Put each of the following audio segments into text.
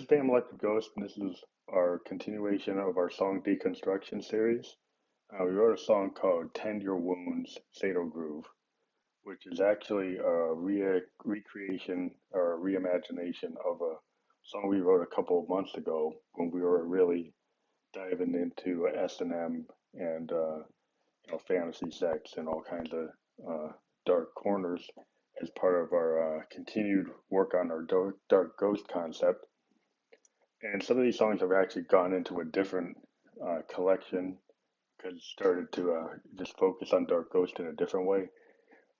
Phantom Electric Ghost, and this is our continuation of our song deconstruction series. We wrote a song called Ur Wounds Sado Groove, which is actually a recreation or a reimagination of a song we wrote a couple of months ago when we were really diving into S&M and fantasy sex and all kinds of dark corners as part of our continued work on our dark ghost concept. And some of these songs have actually gone into a different collection because it started to just focus on Dark Ghost in a different way.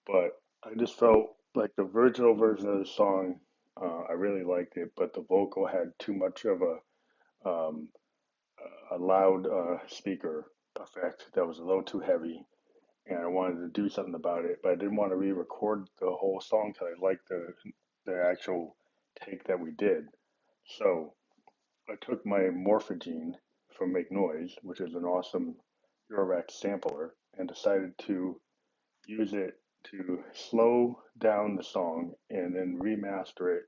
But I just felt like the original version of the song, I really liked it, but the vocal had too much of a loud speaker effect that was a little too heavy. And I wanted to do something about it, but I didn't want to re-record the whole song because I liked the actual take that we did. So I took my Morphogene from Make Noise, which is an awesome Eurorack sampler, and decided to use it to slow down the song and then remaster it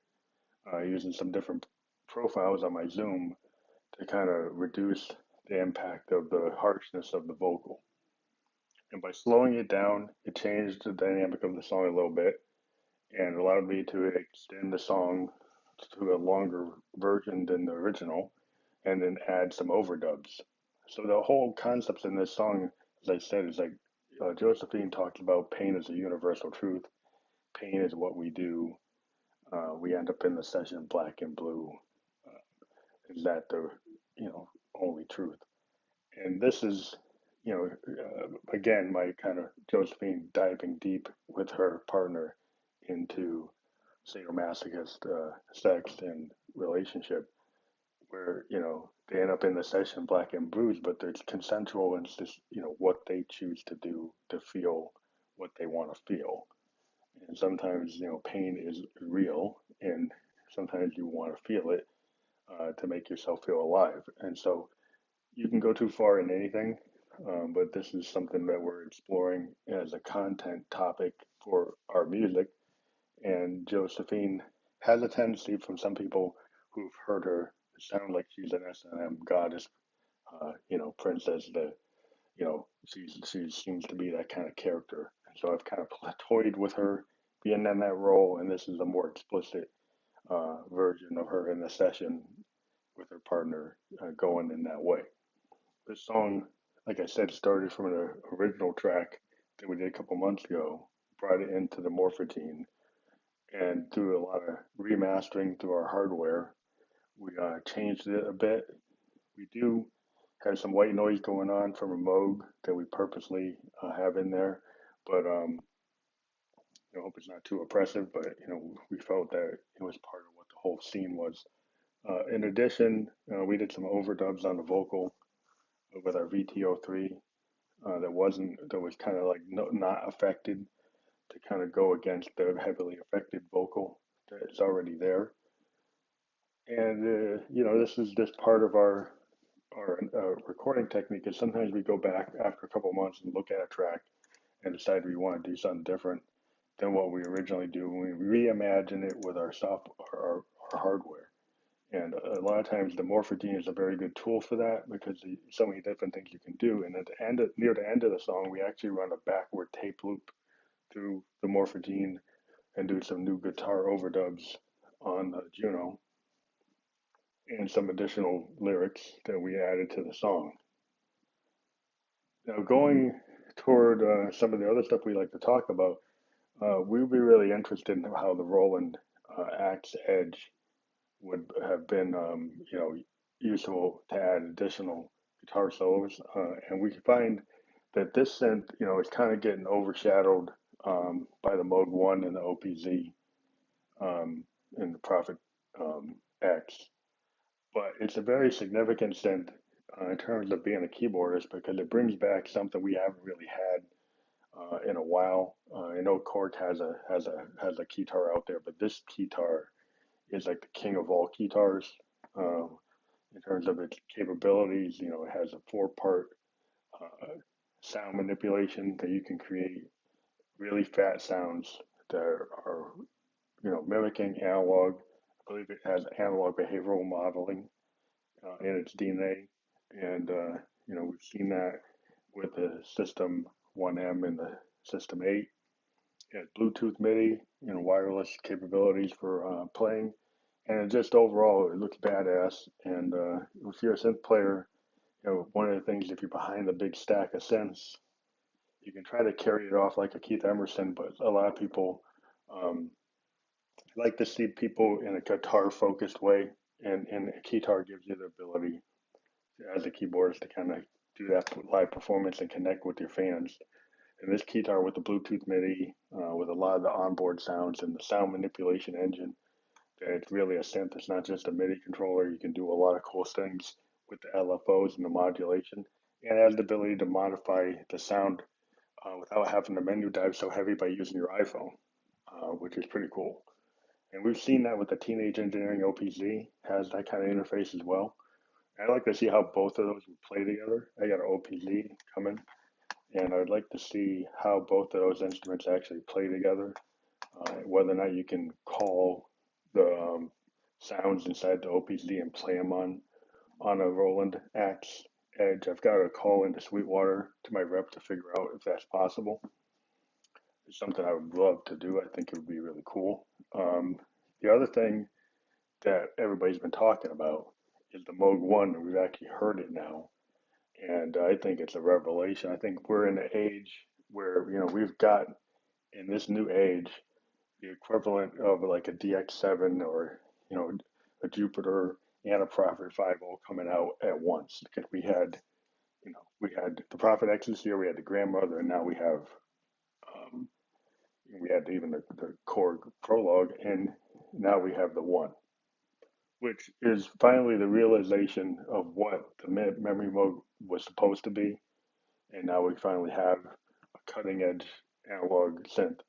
using some different profiles on my Zoom to kind of reduce the impact of the harshness of the vocal. And by slowing it down, it changed the dynamic of the song a little bit and allowed me to extend the song to a longer version than the original and then add some overdubs. So the whole concept in this song, as I said, is like Josephine talks about pain as a universal truth. Pain is what we do. We end up in the session black and blue. Is that the only truth? And this is again my kind of Josephine diving deep with her partner into sadomasochist sex and relationship where they end up in the session black and bruised, but it's consensual and it's just what they choose to do to feel what they want to feel. And sometimes pain is real, and sometimes you want to feel it to make yourself feel alive. And so you can go too far in anything, but this is something that we're exploring as a content topic for our music. And Josephine has a tendency from some people who've heard her sound like she's an S&M goddess, princess. She seems to be that kind of character. And so I've kind of toyed with her being in that role, and this is a more explicit version of her in the session with her partner going in that way. This song, like I said, started from an original track that we did a couple months ago, brought it into the Morphogene, and through a lot of remastering through our hardware, we changed it a bit. We do have some white noise going on from a Moog that we purposely have in there, but I hope it's not too oppressive. But we felt that it was part of what the whole scene was. In addition, we did some overdubs on the vocal with our VTO3 that was kind of like not affected to kind of go against the heavily affected vocal that's already there. And this is just part of our recording technique. Is sometimes we go back after a couple of months and look at a track and decide we want to do something different than what we originally do. We reimagine it with our our hardware. And a lot of times the Morphogene is a very good tool for that because there's so many different things you can do. And at the end, near the end of the song, we actually run a backward tape loop through the Morphogene and do some new guitar overdubs on the Juno and some additional lyrics that we added to the song. Now, going toward some of the other stuff we like to talk about, we'd be really interested in how the Roland Axe Edge would have been, useful to add additional guitar solos. And we find that this synth, is kind of getting overshadowed by the Mode 1 and the OPZ and the Prophet X. But it's a very significant synth in terms of being a keyboardist because it brings back something we haven't really had in a while. I know Korg has a guitar out there, but this guitar is like the king of all guitars in terms of its capabilities. It has a four-part sound manipulation that you can create really fat sounds that are mimicking analog I believe it has analog behavioral modeling in its DNA, and we've seen that with the System 1M and the System 8. It has Bluetooth MIDI, wireless capabilities for playing, and just overall it looks badass. And if you're a synth player, one of the things if you're behind a big stack of synths, you can try to carry it off like a Keith Emerson, but a lot of people um, like to see people in a guitar focused way, and a guitar gives you the ability as a keyboardist to kind of do that live performance and connect with your fans. And this guitar with the Bluetooth MIDI, with a lot of the onboard sounds and the sound manipulation engine, it's really a synth. It's not just a MIDI controller. You can do a lot of cool things with the LFOs and the modulation. And it has the ability to modify the sound without having the menu dive so heavy by using your iPhone, which is pretty cool. And we've seen that with the Teenage Engineering OPZ has that kind of interface as well. I'd like to see how both of those would play together. I got an OPZ coming, and I'd like to see how both of those instruments actually play together. Whether or not you can call the sounds inside the OPZ and play them on a Roland Axe Edge. I've got to call into Sweetwater to my rep to figure out if that's possible. It's something I would love to do. I think it would be really cool. The other thing that everybody's been talking about is the Moog 1, and we've actually heard it now. And I think it's a revelation. I think we're in an age where, we've got in this new age the equivalent of like a DX7 or, a Jupiter and a Prophet 5.0 coming out at once. Because we had the Prophet X this year, we had the grandmother, and now um, we had even the core prologue, and now we have the one, which is finally the realization of what the memory mode was supposed to be. And now we finally have a cutting edge analog synth.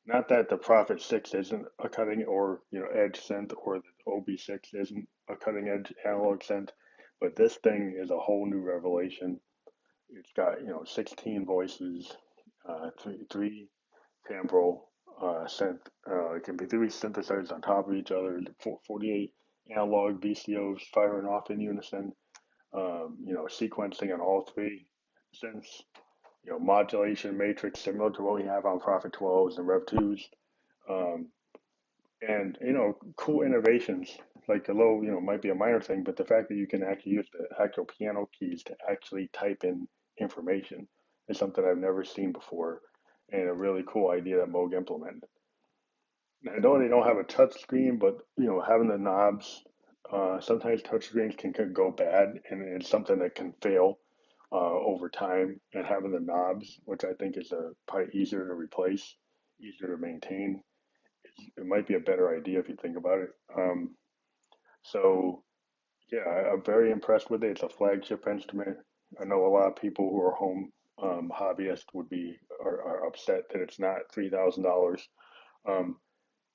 Not that the Prophet 6 isn't a cutting or edge synth, or the OB6 isn't a cutting edge analog synth, but this thing is a whole new revelation. It's got 16 voices, three timbral synth. It can be three synthesizers on top of each other, 48 analog VCOs firing off in unison, sequencing on all three synths, modulation matrix similar to what we have on Prophet 12s and Rev 2s, um, and cool innovations. Like a little, might be a minor thing, but the fact that you can actually use the actual piano keys to actually type in information is something I've never seen before, and a really cool idea that Moog implemented. I know they don't have a touch screen, but having the knobs, sometimes touch screens can go bad, and it's something that can fail over time. And having the knobs, which I think is probably easier to replace, easier to maintain, it might be a better idea if you think about it. So yeah, I'm very impressed with it. It's a flagship instrument. I know a lot of people who are home hobbyists are upset that it's not $3,000. Um,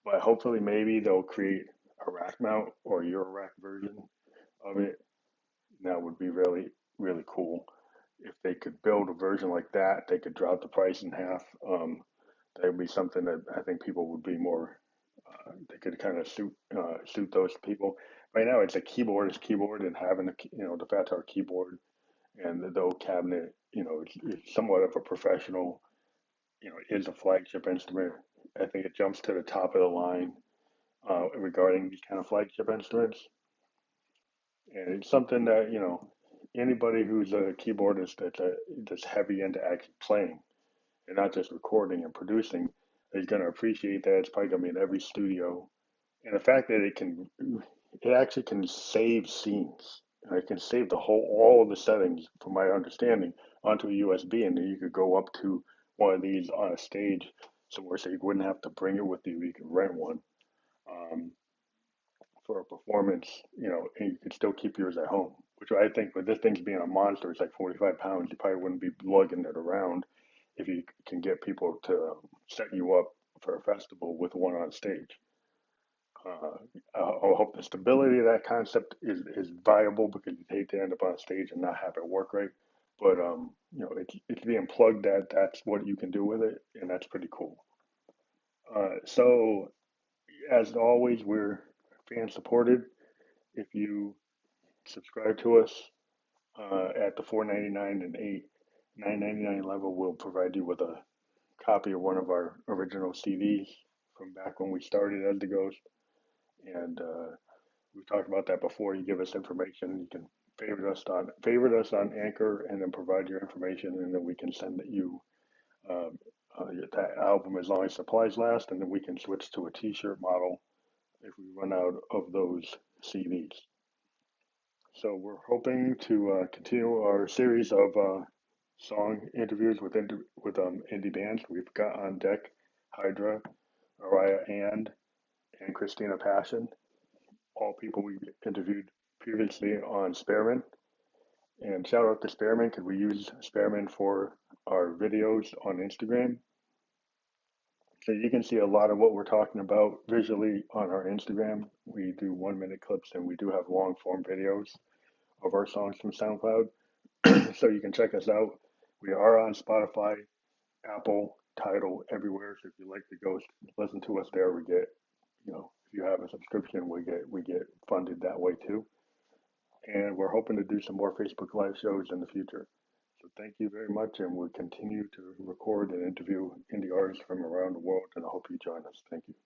but hopefully maybe they'll create a rack mount or Euro rack version of it. That would be really, really cool. If they could build a version like that, they could drop the price in half. That would be something that I think people would be more. They could kind of suit those people. Right now, it's a keyboardist keyboard, and having the Fatar keyboard and the Dove cabinet, it's somewhat of a professional. It is a flagship instrument. I think it jumps to the top of the line regarding these kind of flagship instruments. And it's something that, anybody who's a keyboardist that's heavy into actually playing and not just recording and producing is going to appreciate that. It's probably going to be in every studio. And the fact that it actually can save scenes. It can save all of the settings, from my understanding, onto a USB, and then you could go up to one of these on a stage somewhere, so you wouldn't have to bring it with you. You could rent one. Um, for a performance, and you could still keep yours at home. Which I think, with this thing's being a monster, it's like 45 pounds. You probably wouldn't be lugging it around if you can get people to set you up for a festival with one on stage. Uh, I hope the stability of that concept is viable, because you'd hate to end up on stage and not have it work right. But it's being plugged that that's what you can do with it, and that's pretty cool. So as always, we're fan supported. If you subscribe to us at the $4.99 and $9.99 level, we'll provide you with a copy of one of our original CDs from back when we started as the Ghost. And we've talked about that before. You give us information, you can favorite us on Anchor, and then provide your information, and then we can send you um, that album as long as supplies last, and then we can switch to a T-shirt model if we run out of those CDs. So we're hoping to continue our series of song interviews with indie bands. We've got on deck Hydra, Araya and Christina Passion, all people we interviewed previously on Spearman. And shout out to Spearman because we use Spearman for our videos on Instagram. So you can see a lot of what we're talking about visually on our Instagram. We do 1 minute clips and we do have long form videos of our songs from SoundCloud. So you can check us out. We are on Spotify, Apple, Tidal, everywhere. So if you like the Ghost, listen to us there. We get, if you have a subscription, we get funded that way too. And we're hoping to do some more Facebook Live shows in the future. So thank you very much, and we'll continue to record and interview indie artists from around the world. And I hope you join us. Thank you.